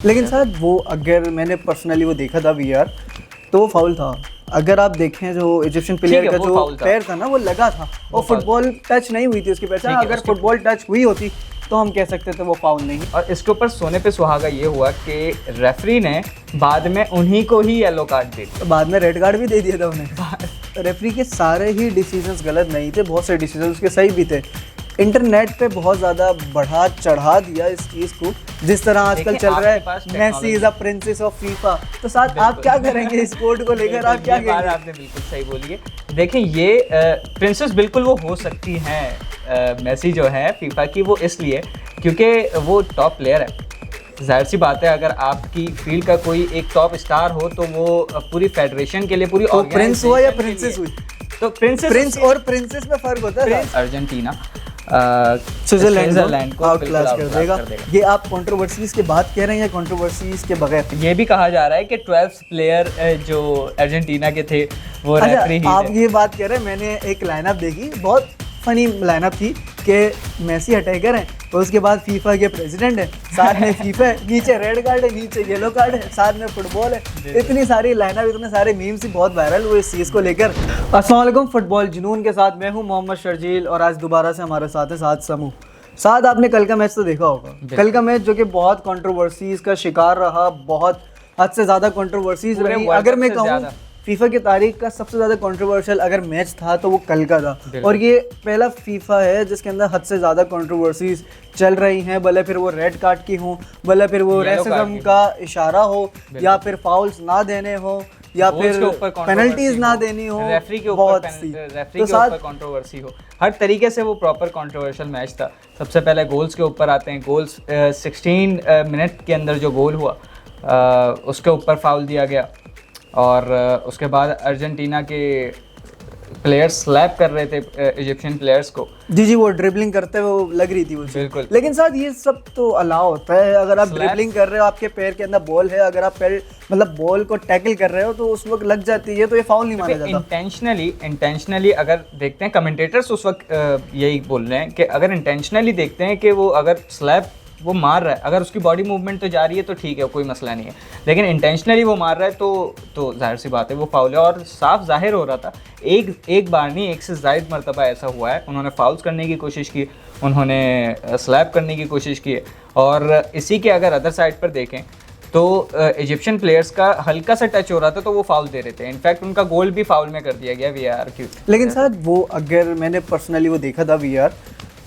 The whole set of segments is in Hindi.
लेकिन सर वो अगर मैंने पर्सनली वो देखा था वीआर तो वो फाउल था। अगर आप देखें जो इजिप्शियन प्लेयर का जो पैर था ना वो लगा था और फुटबॉल टच नहीं हुई थी उसके पैर से। अगर फुटबॉल टच हुई होती तो हम कह सकते थे वो फाउल नहीं। और इसके ऊपर सोने पे सुहागा ये हुआ कि रेफरी ने बाद में उन्हीं को ही येलो कार्ड दे दिया, तो बाद में रेड कार्ड भी दे दिया था उन्हें। रेफरी के सारे ही डिसीजंस गलत नहीं थे, बहुत से डिसीजंस उसके सही भी थे। इंटरनेट पे बहुत ज़्यादा बढ़ा चढ़ा दिया इस चीज़ को, जिस तरह आजकल चल रहा है Messi is a princess of FIFA. तो साथ आप क्या करेंगे इस कोड को लेकर, आप क्या कहेंगे? आपने बिल्कुल सही बोली है। देखें ये प्रिंसेस बिल्कुल वो हो सकती हैं मेसी जो है फीफा की, वो इसलिए क्योंकि वो टॉप प्लेयर है। जाहिर सी बात है अगर आपकी फील्ड का कोई एक टॉप स्टार हो तो वो पूरी फेडरेशन के लिए पूरी तो प्रिंस हुआ या प्रिंसेस हुई? तो प्रिंस और प्रिंसेस में फर्क होता है। अर्जेंटीना स्विट्जरलैंड को आउट क्लास कर देगा। ये आप कंट्रोवर्सीज के बात कह रहे हैं या कंट्रोवर्सीज के बगैर? ये भी कहा जा रहा है कि 12 प्लेयर जो अर्जेंटीना के थे वो रेफरी ही थे। आप ये बात कह रहे हैं, मैंने एक लाइनअप देखी, बहुत फनी लाइनअप थी कि मेसी अटैकर है और उसके बाद फीफा के प्रेसिडेंट है, साथ में फीफा है, नीचे रेड कार्ड है, नीचे येलो कार्ड है, साथ में फुटबॉल है। इतनी सारी लाइनअप, इतने सारे मीम्स ही बहुत वायरल हुए इस चीज़ को लेकर। अस्सलाम वालेकुम, फुटबॉल जुनून के साथ मैं हूं मोहम्मद शर्जील और आज दोबारा से हमारे साथ है साथ समूह। साथ आपने कल का मैच तो देखा होगा, कल का मैच जो कि बहुत कंट्रोवर्सीज का शिकार रहा, बहुत हद से ज़्यादा कंट्रोवर्सीज रही। अगर मैं कहूँ फीफा की तारीख का सबसे ज़्यादा कंट्रोवर्शियल अगर मैच था तो वो कल का था। और ये पहला फीफा है जिसके अंदर हद से ज़्यादा कंट्रोवर्सीज चल रही हैं, भले फिर वो रेड कार्ड की हो, भले फिर वो रेसिज्म का इशारा हो, या फिर फाउल्स ना देने हो, या फिर पेनल्टीज ना देनी हो, रेफरी के ऊपर कंट्रोवर्सी हो। हर तरीके से वो प्रॉपर कंट्रोवर्शियल मैच था। सबसे पहले गोल्स के ऊपर आते हैं। गोल्स 16 मिनट के अंदर जो गोल हुआ उसके ऊपर फाउल दिया गया और उसके बाद अर्जेंटीना के प्लेयर्स स्लैप कर रहे थे इजिप्शियन प्लेयर्स को। जी वो ड्रिबलिंग करते हुए वो लग रही थी वो। बिल्कुल। लेकिन साथ ये सब तो अलाउ होता है, अगर आप ड्रिबलिंग कर रहे हो, आपके पैर के अंदर बॉल है, अगर आप पैर मतलब बॉल को टैकल कर रहे हो तो उस वक्त लग जाती है, तो ये फाउल नहीं माना जाता। इंटेंशनली अगर देखते हैं, कमेंटेटर्स उस वक्त यही बोल रहे हैं कि अगर इंटेंशनली देखते हैं कि वो अगर स्लैप वो मार रहा है, अगर उसकी बॉडी मूवमेंट तो जा रही है तो ठीक है, कोई मसला नहीं है, लेकिन इंटेंशनली वो मार रहा है तो जाहिर सी बात है वो फाउल है। और साफ जाहिर हो रहा था, एक बार नहीं, एक से ज़ायद मरतबा ऐसा हुआ है, उन्होंने फाउल्स करने की कोशिश की, उन्होंने स्लैप करने की कोशिश की। और इसी के अगर अदर साइड पर देखें तो इजिप्शियन प्लेयर्स का हल्का सा टच हो रहा था तो वो फाउल दे रहे थे। इनफैक्ट उनका गोल भी फाउल में कर दिया गया वीआर की। लेकिन सर वो अगर मैंने पर्सनली वो देखा था वीआर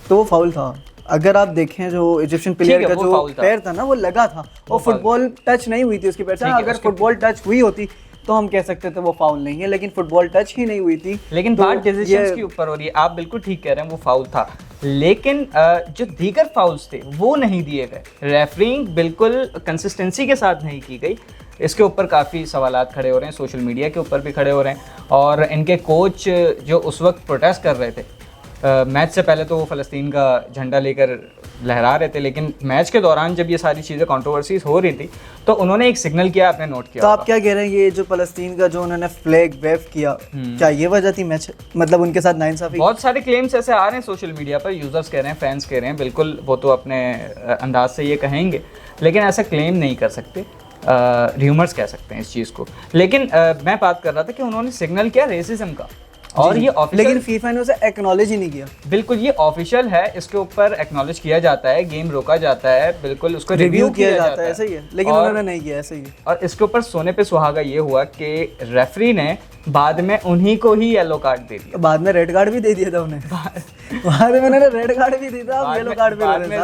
तो वो फाउल था। अगर आप देखें जो इजिप्शियन प्लेयर का जो पैर था ना वो लगा था और फुटबॉल टच नहीं हुई थी उसके पैर से। अगर फुटबॉल टच हुई होती तो हम कह सकते थे वो फाउल नहीं है, लेकिन फुटबॉल टच ही नहीं हुई थी। लेकिन बात डिसीजंस के ऊपर हो रही है। आप बिल्कुल ठीक कह रहे हैं, वो फाउल था, लेकिन जो दीगर फाउल्स थे वो नहीं दिए गए। रेफरिंग बिल्कुल कंसिस्टेंसी के साथ नहीं की गई। इसके ऊपर काफ़ी सवालात खड़े हो रहे हैं, सोशल मीडिया के ऊपर भी खड़े हो रहे हैं। और इनके कोच जो उस वक्त प्रोटेस्ट कर रहे थे मैच से पहले, तो वो फ़लस्तीन का झंडा लेकर लहरा रहे थे, लेकिन मैच के दौरान जब ये सारी चीज़ें कंट्रोवर्सीज हो रही थी तो उन्होंने एक सिग्नल किया, आपने नोट किया। तो आप क्या कह रहे हैं, ये जो फ़लस्तीन का जो उन्होंने फ्लैग वेव किया, क्या ये वजह थी मैच, मतलब उनके साथ नाइंसाफ़ी? बहुत सारे क्लेम्स ऐसे आ रहे हैं सोशल मीडिया पर, यूज़र्स कह रहे हैं, फैंस कह रहे हैं, बिल्कुल वो तो अपने अंदाज से ये कहेंगे, लेकिन ऐसा क्लेम नहीं कर सकते, र्यूमर्स कह सकते हैं इस चीज़ को। लेकिन मैं बात कर रहा था कि उन्होंने सिग्नल किया रेसिज्म का, और ये लेकिन फीफा ने उसे एक्नॉलेज ही नहीं किया। बिल्कुल, ये ऑफिशियल है, इसके ऊपर एक्नॉलेज किया जाता है, गेम रोका जाता है, बिल्कुल उसको रिव्यू किया जाता है, सही है, लेकिन उन्होंने नहीं किया, सही है। और इसके ऊपर सोने पे सुहागा ये हुआ कि रेफरी ने बाद में उन्हीं को ही येलो कार्ड दे दिया। बाद में रेड कार्ड भी दे दिया था उन्हें। बाद में उन्होंने रेड कार्ड भी दिया था, येलो कार्ड भी बाद में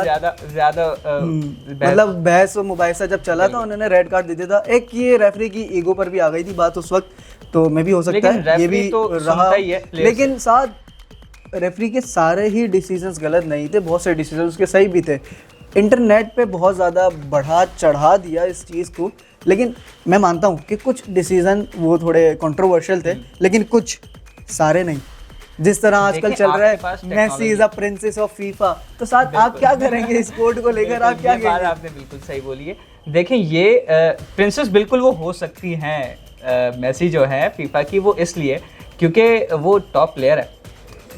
ज्यादा मतलब बहस और मुबाहिसा जब चला था उन्होंने रेड कार्ड दे दिया था। एक ये रेफरी की ईगो पर भी आ गई थी बात उस वक्त, तो मैं भी हो सकता है ये भी तो रहा ही है। लेकिन साथ रेफरी के सारे ही डिसीजंस गलत नहीं थे, बहुत से डिसीजंस उसके सही भी थे। इंटरनेट पे बहुत ज़्यादा बढ़ा चढ़ा दिया इस चीज़ को, लेकिन मैं मानता हूँ कि कुछ डिसीजन वो थोड़े कंट्रोवर्शियल थे, लेकिन कुछ सारे नहीं। जिस तरह आजकल चल रहा है Messi is a princess of FIFA, तो साथ आप क्या करेंगे इस कोड को लेकर, आप क्या कहेंगे? आपने बिल्कुल सही बोली है। देखें ये प्रिंसेस बिल्कुल वो हो सकती हैं मेसी जो है फीफा की, वो इसलिए क्योंकि वो टॉप प्लेयर है।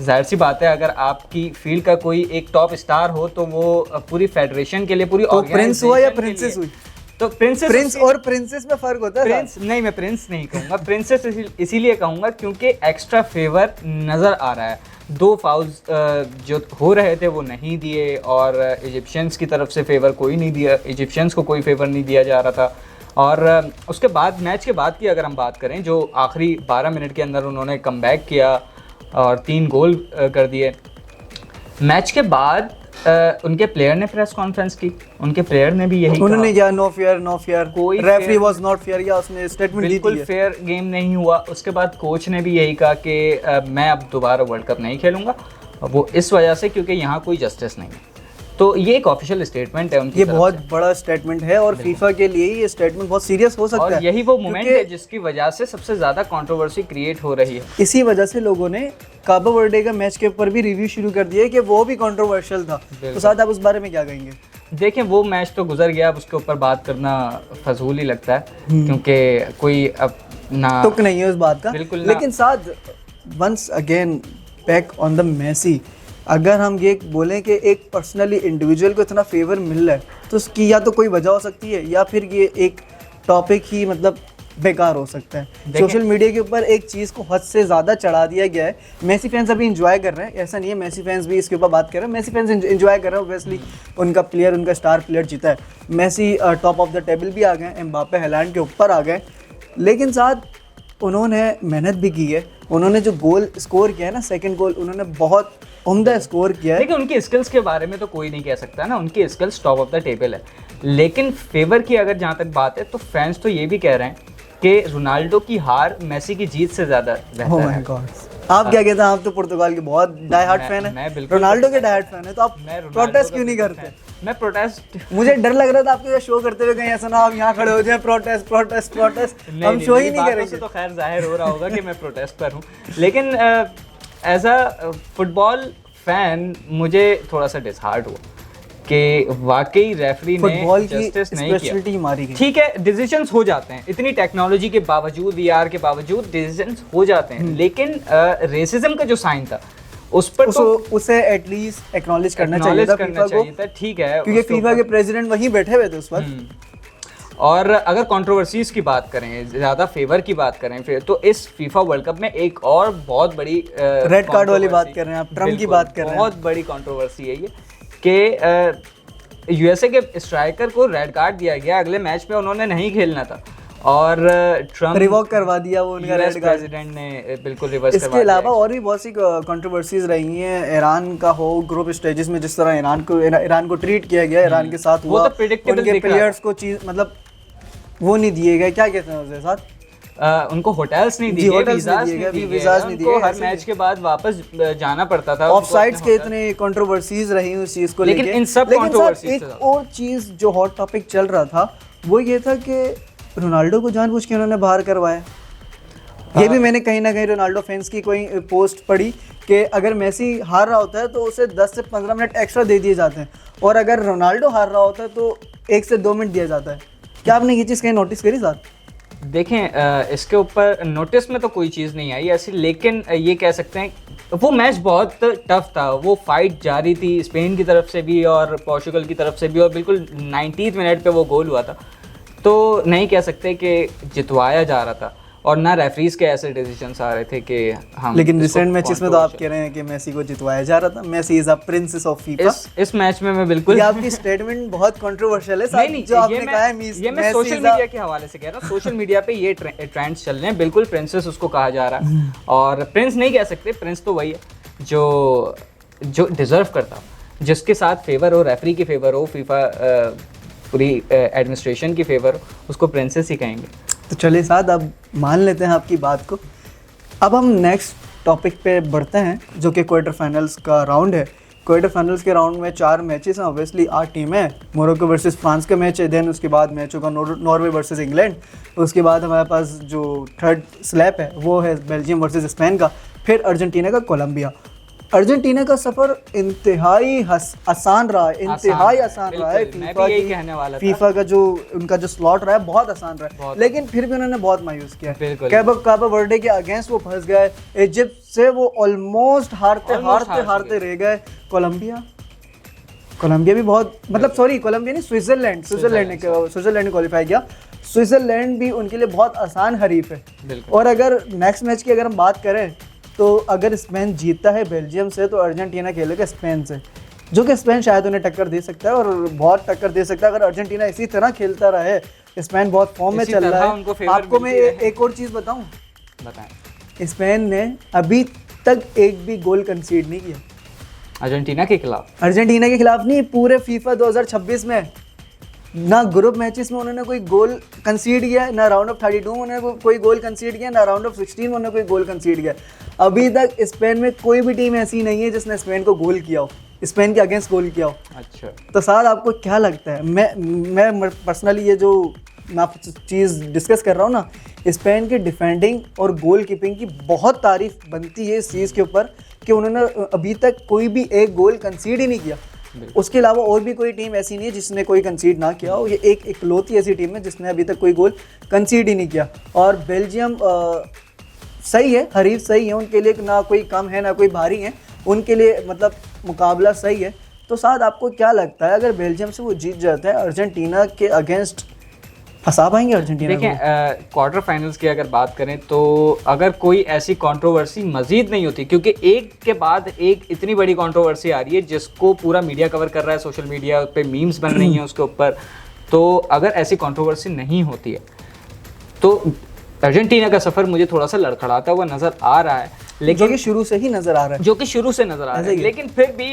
जाहिर सी बात है अगर आपकी फील्ड का कोई एक टॉप स्टार हो तो वो पूरी फेडरेशन के लिए, पूरी तो प्रिंस हुआ या प्रिंसेस हुई? तो प्रिंसेस प्रिंस और प्रिंसेस में फर्क होता है प्रिंस नहीं, मैं प्रिंस नहीं कहूँगा, प्रिंसेस इसीलिए कहूँगा क्योंकि एक्स्ट्रा फेवर नज़र आ रहा है। 2 फाउल्स जो हो रहे थे वो नहीं दिए, और इजिप्शियंस की तरफ से फेवर कोई नहीं दिया, इजिप्शियंस को कोई फेवर नहीं दिया जा रहा था। और उसके बाद मैच के बाद की अगर हम बात करें, जो आखिरी 12 मिनट के अंदर उन्होंने कमबैक किया और 3 गोल कर दिए। मैच के बाद उनके प्लेयर ने प्रेस कॉन्फ्रेंस की, उनके प्लेयर ने भी यही उन्होंने क्या नो फेयर कोई रेफरी वाज नॉट फेयर, या उसने स्टेटमेंट दी थी बिल्कुल फेयर गेम नहीं हुआ। उसके बाद कोच ने भी यही कहा कि मैं अब दोबारा वर्ल्ड कप नहीं खेलूंगा, वो इस वजह से क्योंकि यहाँ कोई जस्टिस नहीं है। तो ये एक ऑफिशियल स्टेटमेंट है उनकी, ये बहुत बड़ा स्टेटमेंट है और फीफा के लिए ये स्टेटमेंट बहुत सीरियस हो सकता है, और यही वो मोमेंट है जिसकी वजह से सबसे ज़्यादा कंट्रोवर्सी क्रिएट हो रही है। इसी वजह से लोगों ने काबो वर्डे का मैच के ऊपर भी रिव्यू शुरू कर दिया है कि वो भी कंट्रोवर्शियल था। तो साथ आप उस बारे में क्या कहेंगे? देखें, वो मैच तो गुजर गया, अब उसके ऊपर बात करना फजूल ही लगता है, क्योंकि कोई अब ना तुक नहीं है उस बात का। बिल्कुल ना। लेकिन साथ once again back on the Messi, अगर हम ये बोलें कि एक पर्सनली इंडिविजुअल को इतना फेवर मिल रहा है तो उसकी या तो कोई वजह हो सकती है, या फिर ये एक टॉपिक ही मतलब बेकार हो सकता है। सोशल मीडिया के ऊपर एक चीज़ को हद से ज़्यादा चढ़ा दिया गया है। मेसी फैंस अभी इंजॉय कर रहे हैं, ऐसा नहीं है, मेसी फैंस भी इसके ऊपर बात कर रहे हैं, मेसी फैंस इंजॉय कर रहे हैं। ऑब्वियसली उनका प्लेयर, उनका स्टार प्लेयर जीता है, Messi top of the table भी आ गए, एम्बापे हालैंड के ऊपर आ गए। लेकिन साथ उन्होंने मेहनत भी की है, उन्होंने जो गोल स्कोर किया है ना, सेकंड गोल, उन्होंने बहुत उम्दा स्कोर किया है। लेकिन उनकी स्किल्स के बारे में तो कोई नहीं कह सकता ना, उनकी skills top of the table है। लेकिन फेवर की अगर जहाँ तक बात है तो फैंस तो ये भी कह रहे हैं कि रोनाल्डो की हार मेसी की जीत से ज़्यादा बेहतर है। आप क्या कहते हैं? आप तो पुर्तगाल के बहुत डाई हार्ड फैन है, रोनाल्डो के डाई हार्ड फैन है, तो आप प्रोटेस्ट क्यों नहीं करते? मैं प्रोटेस्ट, मुझे डर लग रहा था आपको ये शो करते हुए कहीं ऐसा ना आप यहाँ खड़े हो जाए प्रोटेस्ट प्रोटेस्ट प्रोटेस्ट। हम शो ही नहीं करेंगे। तो खैर जाहिर हो रहा होगा कि मैं प्रोटेस्ट पर हूँ, लेकिन एज अ फुटबॉल फैन मुझे थोड़ा सा डिसहार्ट हुआ कि वाकई रेफरी ने जस्टिस नहीं किया। मारी गई। ठीक है, डिसीजंस हो जाते हैं, इतनी टेक्नोलॉजी के बावजूद, वीआर के बावजूद डिसीजंस हो जाते हैं, लेकिन रेसिज्म का जो साइन था उस पर तो उसे एटलीस्ट एक्नॉलेज करना चाहिए था। ठीक है, क्योंकि फीफा के प्रेसिडेंट वहीं बैठे हुए थे उस वक्त। और अगर कंट्रोवर्सीज की बात करें, ज़्यादा फेवर की बात करें फिर, तो इस फीफा वर्ल्ड कप में एक और बहुत बड़ी रेड कार्ड वाली बात कर रहे हैं आप, ट्रम्प की बात कर रहे हैं, बहुत बड़ी कंट्रोवर्सी है ये कि यूएसए के स्ट्राइकर को रेड कार्ड दिया गया, अगले मैच में उन्होंने नहीं खेलना था, और ट्रम्प रिवोक करवा दिया वो उनका रेड कार्ड, प्रेसिडेंट ने बिल्कुल रिवर्स करवा दिया। इसके अलावा और भी बहुत सी कंट्रोवर्सीज रही हैं। ईरान का हो ग्रुप स्टेजेस में जिस तरह ईरान को ट्रीट किया गया, ईरान के साथ हुआ, वो तो प्रेडिक्टेबल उनके प्लेयर्स को चीज मतलब वो नहीं दिए गए, क्या कहते हैं उसके साथ, उनको होटल्स नहीं दिए, वीज़ास नहीं दिए, हर मैच के बाद वापस जाना पड़ता था। ऑफसाइड्स के इतने कंट्रोवर्सीज रही उस चीज को लेके। लेकिन इन सब कंट्रोवर्सीज एक और चीज जो हॉट टॉपिक चल रहा था वो ये था कि रोनाल्डो को जानबूझ के उन्होंने बाहर करवाया। ये भी मैंने कहीं ना कहीं रोनाल्डो फैंस की कोई पोस्ट पढ़ी कि अगर मेसी हार रहा होता है तो उसे 10 से 15 मिनट एक्स्ट्रा दे दिए जाते हैं, और अगर रोनाल्डो हार रहा होता है तो 1 से 2 मिनट दिया जाता है। क्या आपने ये चीज़ कहीं नोटिस करी साथ? देखें, इसके ऊपर नोटिस में तो कोई चीज़ नहीं आई ऐसी, लेकिन ये कह सकते हैं वो मैच बहुत टफ था, वो फाइट जारी थी स्पेन की तरफ से भी और पोर्चुगल की तरफ से भी, और बिल्कुल 90th मिनट पे वो गोल हुआ था। तो नहीं कह सकते कि जितवाया जा रहा था, और ना रेफरीज के ऐसे डिसीजंस आ रहे थे कि हम। लेकिन रिसेंट मैचेस में तो आप कह रहे हैं कि मेसी को जितवाया जा रहा था, Messi is a princess of FIFA. इस मैच में मैं बिल्कुल, ये आपकी स्टेटमेंट बहुत कंट्रोवर्शियल है। नहीं, जो आपने कहा है ये मैं सोशल मीडिया के हवाले से कह रहा हूँ। सोशल मीडिया पे ये ट्रेंड्स चल रहे हैं, बिल्कुल प्रिंसेस उसको कहा जा रहा है, और प्रिंस नहीं कह सकते, प्रिंस तो वही है जो डिजर्व करता, जिसके साथ फेवर हो, रेफरी की फेवर हो, फीफा पूरी एडमिनिस्ट्रेशन की फेवर हो, उसको प्रिंसेस ही कहेंगे। तो चलिए साथ अब मान लेते हैं आपकी बात को। अब हम नेक्स्ट टॉपिक पे बढ़ते हैं, जो कि क्वार्टर फाइनल्स का राउंड है। क्वार्टर फाइनल्स के राउंड में 4 मैचेस हैं, ऑब्वियसली 8 टीमें हैं। मोरक्को वर्सेस फ्रांस का मैच है, देन उसके बाद मैच होगा नॉर्वे वर्सेस इंग्लैंड, उसके बाद हमारे पास जो थर्ड स्लैप है वो है बेल्जियम वर्सेस स्पेन का, फिर अर्जेंटीना का कोलंबिया। अर्जेंटीना का सफर इंतहाई आसान रहा है, इंतहाई आसान रहा है। फीफा का जो उनका जो स्लॉट रहा है बहुत आसान रहा है, लेकिन फिर भी उन्होंने बहुत मायूस किया। काबो वर्डे के अगेंस्ट वो फंस गए, इजिप्ट से वो ऑलमोस्ट हारते रह गए। कोलंबिया कोलंबिया भी बहुत, मतलब सॉरी कोलंबिया नहीं, स्विट्जरलैंड ने क्वालिफाई किया। स्विट्जरलैंड भी उनके लिए बहुत आसान हरीफ है। और अगर नेक्स्ट मैच की अगर हम बात करें तो अगर स्पेन जीतता है बेल्जियम से तो अर्जेंटीना खेलेगा स्पेन से, जो कि स्पेन शायद उन्हें टक्कर दे सकता है और बहुत टक्कर दे सकता है अगर अर्जेंटीना इसी तरह खेलता रहे। स्पेन बहुत फॉर्म में चल रहा है। आपको मैं एक और चीज़ बताऊं, बताएं। स्पेन ने अभी तक एक भी गोल कंसीड नहीं किया अर्जेंटीना के खिलाफ। अर्जेंटीना के खिलाफ नहीं, पूरे फीफा 2026 में ना ग्रुप मैचेस में उन्होंने कोई गोल कंसीड किया है, ना राउंड ऑफ 32 में उन्होंने कोई गोल कंसीड किया, ना राउंड ऑफ 16 में उन्होंने कोई गोल कंसीड किया। अभी तक स्पेन में कोई भी टीम ऐसी नहीं है जिसने स्पेन को गोल किया हो, स्पेन के अगेंस्ट गोल किया हो। अच्छा, तो साथ आपको क्या लगता है, मैं पर्सनली ये जो मैं चीज़ डिस्कस कर रहा हूँ ना, स्पेन की डिफेंडिंग और गोल कीपिंग की बहुत तारीफ बनती है इस चीज़ के ऊपर कि उन्होंने अभी तक कोई भी एक गोल कंसीड ही नहीं किया। उसके अलावा और भी कोई टीम ऐसी नहीं है जिसने कोई कंसीड ना किया हो, ये एक इकलौती ऐसी टीम है जिसने अभी तक कोई गोल कंसीड ही नहीं किया। और बेल्जियम सही है, हरीफ सही है, उनके लिए ना कोई कम है ना कोई भारी है, उनके लिए मतलब मुकाबला सही है। तो साथ आपको क्या लगता है अगर बेल्जियम से वो जीत जाता है अर्जेंटीना के अगेंस्ट फंसा पाएंगे अर्जेंटीना? देखिए क्वार्टर फाइनल्स की अगर बात करें तो अगर कोई ऐसी कंट्रोवर्सी मजीद नहीं होती, क्योंकि एक के बाद एक इतनी बड़ी कंट्रोवर्सी आ रही है जिसको पूरा मीडिया कवर कर रहा है, सोशल मीडिया पे मीम्स बन रही हैं उसके ऊपर, तो अगर ऐसी कंट्रोवर्सी नहीं होती है तो अर्जेंटीना का सफ़र मुझे थोड़ा सा लड़खड़ाता हुआ नज़र आ रहा है, लेकिन जो कि शुरू से ही नज़र आ रहा है, जो कि शुरू से नज़र आ रहा है। लेकिन फिर भी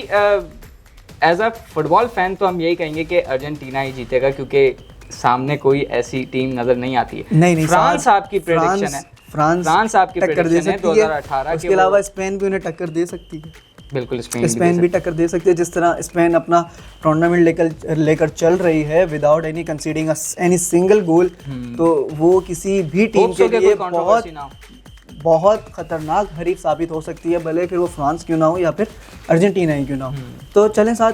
एज अ फुटबॉल फैन तो हम यही कहेंगे कि अर्जेंटीना ही जीतेगा, क्योंकि सामने कोई ऐसी टीम नजर नहीं आती है। नहीं, फ्रांस आपकी प्रेडिक्शन है, फ्रांस आपकी प्रेडिक्शन है 2018 उसके अलावा स्पेन भी उन्हें टक्कर दे सकती है। बिल्कुल स्पेन भी टक्कर दे सकती है। जिस तरह स्पेन अपना टूर्नामेंट लेकर चल रही है without any conceding any single गोल, तो वो किसी भी टीम के लिए बहुत खतरनाक हरीफ साबित हो सकती है, भले फिर वो फ्रांस क्यों ना हो या फिर अर्जेंटीना ही क्यों ना हो। तो चलें साथ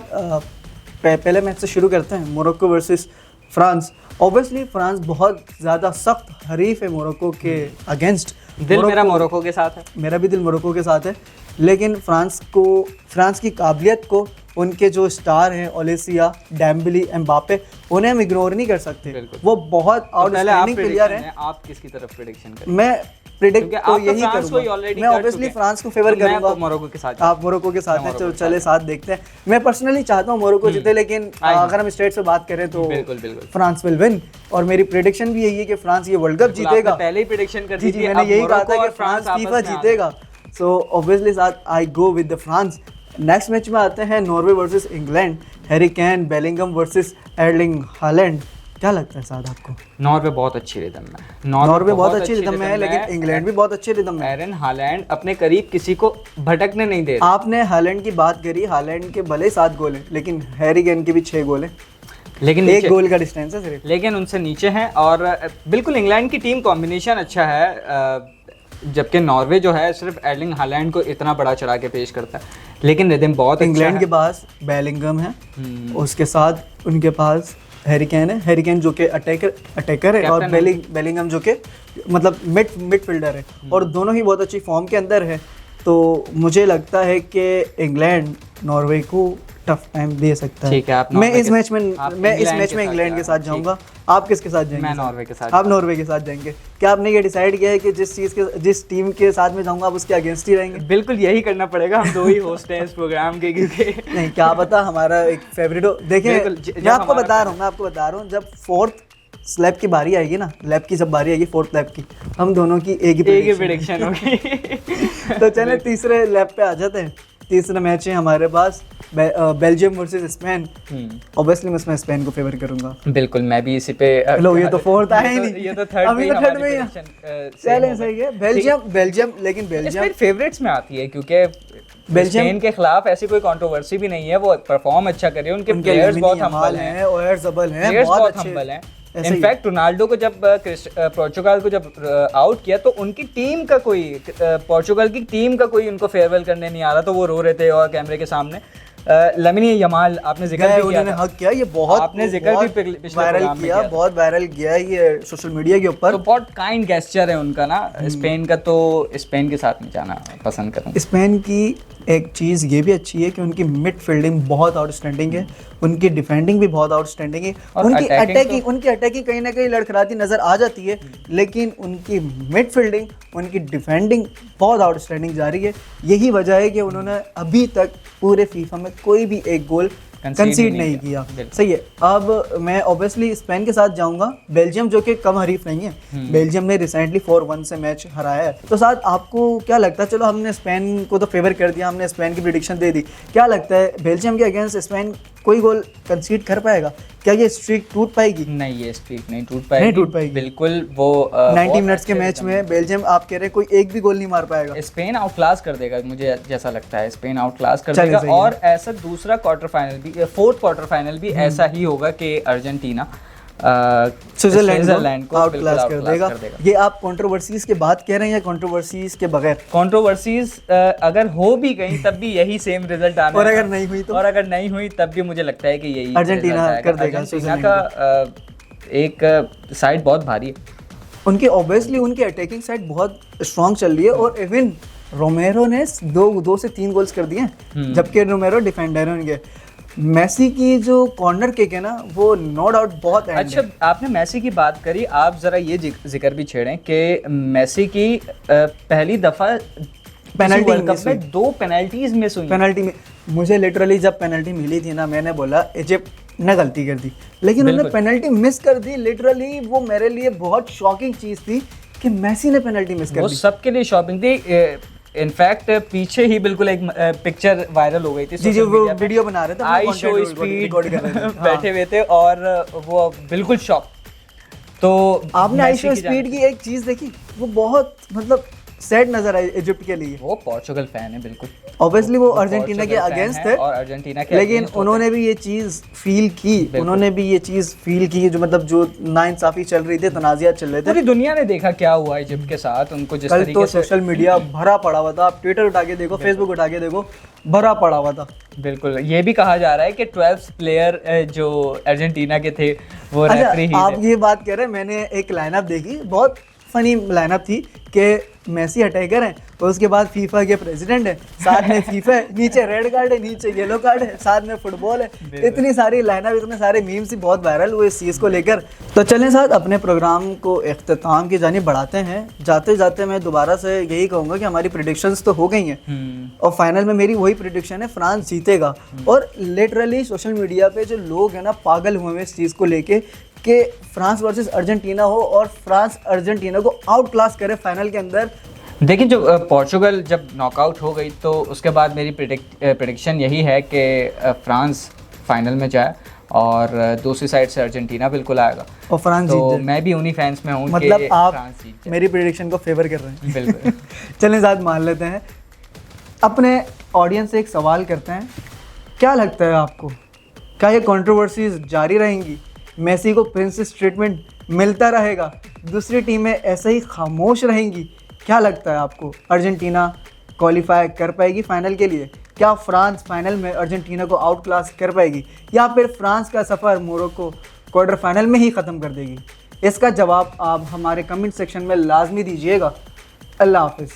पहले मैच से शुरू करते हैं, Morocco versus France. Obviously France बहुत ज़्यादा सख्त हरीफ है मोरक्को के अगेंस्ट। दिल मेरा मोरक्को के साथ है, मेरा भी दिल मोरक्को के साथ है, लेकिन फ्रांस की काबिलियत को उनके जो स्टार हैं ओलेसिया, डेम्बेले, एम्बापे, उन्हें हम इग्नोर नहीं कर सकते। वो बहुत आउटस्टैंडिंग प्लेयर हैं। आप किसकी तरफ प्रेडिक्शन करें? मैं प्रेडिक्ट तो यही करूंगा, मैं ऑब्वियसली फ्रांस को फेवर करूंगा। मोरक्को के साथ, आप मोरक्को के साथ हैं, तो चले साथ देखते हैं। मैं पर्सनली चाहता हूँ मोरक्को जीते, लेकिन अगर हम स्टेट से बात करें तो फ्रांस विल विन, और मेरी प्रेडिक्शन भी यही है कि फ्रांस ये वर्ल्ड कप जीतेगा। पहले ही प्रेडिक्शन कर दी थी, मैंने यही कहा था कि फ्रांस फीफा जीतेगा, सो ऑब्वियसली साथ I go with the France. Next match में आते हैं Norway versus England, Harry Kane, Bellingham versus Erling Haaland. क्या लगता है साथ आपको? नॉर्वे बहुत अच्छी रिदम में, नॉर्वे बहुत अच्छी रिदम में है, लेकिन इंग्लैंड भी बहुत अच्छी रिदम में है। एरन हालैंड अपने करीब किसी को भटकने नहीं दे रहा। आपने हालैंड की बात करी, हालैंड के भले 7 गोल हैं, लेकिन हैरी केन के भी 6 गोल हैं, लेकिन 1 गोल का डिस्टेंस है सिर्फ, लेकिन उनसे नीचे हैं। और बिल्कुल इंग्लैंड की टीम कॉम्बिनेशन अच्छा है, जबकि नॉर्वे जो है सिर्फ एर्लिंग हालैंड को इतना बड़ा चढ़ा के पेश करता है, लेकिन रिदम बहुत इंग्लैंड के पास बेलिंगम है, उसके साथ उनके पास हैरी केन है, हैरी केन जो कि अटैकर है, और बेलिंगम जो कि मतलब मिडफील्डर है, और दोनों ही बहुत अच्छी फॉर्म के अंदर है। तो मुझे लगता है कि इंग्लैंड नॉर्वे को टफ टाइम दे सकता है। ठीक है, मैं इस मैच में इंग्लैंड के साथ जाऊंगा। आप किसके साथ जाएंगे? मैं नॉर्वे के साथ। आप नॉर्वे के साथ जाएंगे। क्या आपने ये डिसाइड किया है कि जिस टीम के साथ में जाऊंगा आप उसके अगेंस्ट ही रहेंगे? बिल्कुल यही करना पड़ेगा, हम 2 ही होस्ट हैं इस प्रोग्राम के, क्योंकि नहीं क्या पता हमारा एक फेवरेट हो। देखिए मैं आपको बता रहा हूँ जब 4th स्लैब की बारी आएगी ना, लैब की जब बारी आएगी 4th लैब की, हम दोनों की एक ही प्रेडिक्शन होगी। तो चलें तीसरे लैब पे आ जाते हैं। तीसरा मैच है हमारे पास बेल्जियम वर्सेस स्पेन। ऑब्वियसली मैं इसमें स्पेन को फेवर करूंगा। बिल्कुल, मैं भी इसी पे। लो ये तो 4th आया ही नहीं, ये तो थर्ड में ही है। चलें सही है, बेल्जियम लेकिन बेल्जियम फेवरेट्स में आती है, क्योंकि बेल्जियम के खिलाफ ऐसी कोई कंट्रोवर्सी भी नहीं है, वो परफॉर्म अच्छा कर रहे हैं, उनके प्लेयर्स बहुत हम्बल हैं, बहुत हम्बल हैं। इनफैक्ट रोनाल्डो को जब पोर्चुगल को जब आउट किया तो उनकी टीम का कोई पोर्चुगल की टीम का कोई उनको फेयरवेल करने नहीं आ रहा, तो वो रो रहे थे और कैमरे के सामने। लमिन यमाल आपने जिक्र भी किया, हक किया, ये बहुत आपने जिक्र भी पिछले वायरल किया, बहुत वायरल किया ये सोशल मीडिया के ऊपर। तो बहुत काइंड गेस्चर है उनका ना। स्पेन का तो स्पेन के साथ में जाना पसंद करूँ। स्पेन की एक चीज़ ये भी अच्छी है कि उनकी मिड फील्डिंग बहुत आउटस्टैंडिंग है, उनकी डिफेंडिंग भी बहुत आउटस्टैंडिंग है, और उनकी अटैकिंग कहीं ना कहीं लड़खड़ाती नज़र आ जाती है, लेकिन उनकी मिड फील्डिंग, उनकी डिफेंडिंग बहुत आउटस्टैंडिंग जा रही है। यही वजह है कि उन्होंने अभी तक पूरे फीफा में कोई भी एक गोल कंसीड नहीं किया। सही है। अब मैं ऑब्वियसली स्पेन के साथ जाऊंगा, बेल्जियम जो कि कम हरीफ नहीं है, बेल्जियम ने रिसेंटली 4-1 से मैच हराया है। तो साथ आपको क्या लगता है, चलो हमने स्पेन को तो फेवर कर दिया, हमने स्पेन की प्रिडिक्शन दे दी, क्या लगता है बेल्जियम के अगेंस्ट स्पेन कोई गोल कंसीड कर पाएगा? क्या ये स्ट्रीक टूट पाएगी? नहीं, ये स्ट्रीक नहीं टूट पाएगी बिल्कुल। वो 90 मिनट्स के मैच में बेल्जियम आप कह रहे हैं कोई एक भी गोल नहीं मार पाएगा? स्पेन आउट क्लास कर देगा, मुझे जैसा लगता है स्पेन आउट क्लास कर देगा। और ऐसा दूसरा क्वार्टर फाइनल भी, फोर्थ क्वार्टर फाइनल भी ऐसा ही होगा कि अर्जेंटीना स्विट्जरलैंड को आउट क्लास कर देगा। ये आप कंट्रोवर्सीज के बात कह रहे हैं या कंट्रोवर्सीज के बगैर? कंट्रोवर्सीज अगर हो भी गई तब भी यही सेम रिजल्ट आना और अगर नहीं हुई तो? और अगर नहीं हुई तब भी मुझे लगता है कि यही अर्जेंटीना कर देगा। अर्जेंटीना का एक साइड बहुत भारी है, उनकी ऑब्वियसली उनकी अटैकिंग साइड बहुत स्ट्रांग चल रही है, और इवन रोमेरो ने 2 से 3 गोल्स कर दिए, जबकि रोमेरो डिफेंडर है उनके। मेसी की जो कॉर्नर किक है ना, वो नो डाउट बहुत एंड अच्छा, आपने मेसी की बात करी, आप जरा ये जिक्र भी छेड़ें कि मेसी की पहली दफा पेनल्टी वर्ल्ड कप में 2 पेनल्टीज मिस हुई। पेनल्टी में मुझे लिटरली जब पेनल्टी मिली थी ना, मैंने बोला इजिप्ट ने गलती कर दी, लेकिन उन्होंने पेनल्टी मिस कर दी। लिटरली वो मेरे लिए बहुत शॉकिंग चीज थी कि मेसी ने पेनल्टी मिस कर दी। वो सबके लिए शॉकिंग थी। इनफैक्ट पीछे ही बिल्कुल एक पिक्चर वायरल हो गई थी, जी वो वीडियो बना रहे थे, आई शो स्पीड बैठे हुए थे और वो बिल्कुल शॉक। तो आपने आई शो स्पीड की एक चीज देखी, वो बहुत मतलब सैड नजर आई इजिप्ट के लिए। वो पोर्चुगल फैन है बिल्कुल, ऑब्वियसली वो अर्जेंटीना के अगेंस्ट थे और अर्जेंटीना के लेकिन उन्होंने भी ये चीज़ फील की, उन्होंने भी ये चीज़ फील की जो मतलब जो नाइंसाफी चल रही थी, तनाज़ियात चल रहे थे। पूरी दुनिया ने देखा क्या हुआ इजिप्ट के साथ, उनको जिस कल तरीके तो से सोशल मीडिया भरा पड़ा हुआ था, आप ट्विटर उठा के देखो, फेसबुक उठा के देखो, भरा पड़ा हुआ था। बिल्कुल, ये भी कहा जा रहा है कि 12 प्लेयर जो अर्जेंटीना के थे वो रेफरी ही थे। आप ये बात कह रहे हैं, मैंने एक लाइनअप देखी, बहुत फनी लाइनअप थी कि मेसी अटैकर है और उसके बाद फीफा के प्रेसिडेंट है, साथ में फीफा है, नीचे रेड कार्ड है, नीचे येलो कार्ड है, साथ में फुटबॉल है। इतनी सारी लाइनअप, इतने सारे मीम्स ही बहुत वायरल हुए इस चीज़ को लेकर। तो चलें साथ अपने प्रोग्राम को इख्तिताम की जानिब बढ़ाते हैं। जाते जाते मैं दोबारा से यही कहूँगा कि हमारी प्रेडिक्शंस तो हो गई हैं और फाइनल में मेरी वही प्रेडिक्शन है, फ्रांस जीतेगा। और लिटरली सोशल मीडिया पे जो लोग हैं ना, पागल हुए हैं इस चीज़ को लेके कि फ्रांस वर्सेस अर्जेंटीना हो और फ्रांस अर्जेंटीना को आउट क्लास करे फाइनल के अंदर। देखिए, जो पोर्चुगल जब नॉकआउट हो गई तो उसके बाद मेरी प्रेडिक्शन यही है कि फ्रांस फाइनल में जाए और दूसरी साइड से अर्जेंटीना बिल्कुल आएगा और फ्रांस जीत जाए। मैं भी उन्हीं फैंस में हूँ, मतलब आप मेरी प्रेडिक्शन को फेवर कर रहे हैं। बिल्कुल। चलें साथ मान लेते हैं। अपने ऑडियंस से एक सवाल करते हैं, क्या लगता है आपको, क्या ये कंट्रोवर्सीज जारी रहेंगी? मेसी को प्रिंसेस ट्रीटमेंट मिलता रहेगा? दूसरी टीमें ऐसे ही खामोश रहेंगी? क्या लगता है आपको, अर्जेंटीना क्वालिफाई कर पाएगी फाइनल के लिए? क्या फ्रांस फाइनल में अर्जेंटीना को आउट क्लास कर पाएगी, या फिर फ्रांस का सफ़र मोरक्को क्वार्टर फाइनल में ही ख़त्म कर देगी? इसका जवाब आप हमारे कमेंट सेक्शन में लाजमी दीजिएगा। अल्लाह हाफिज़।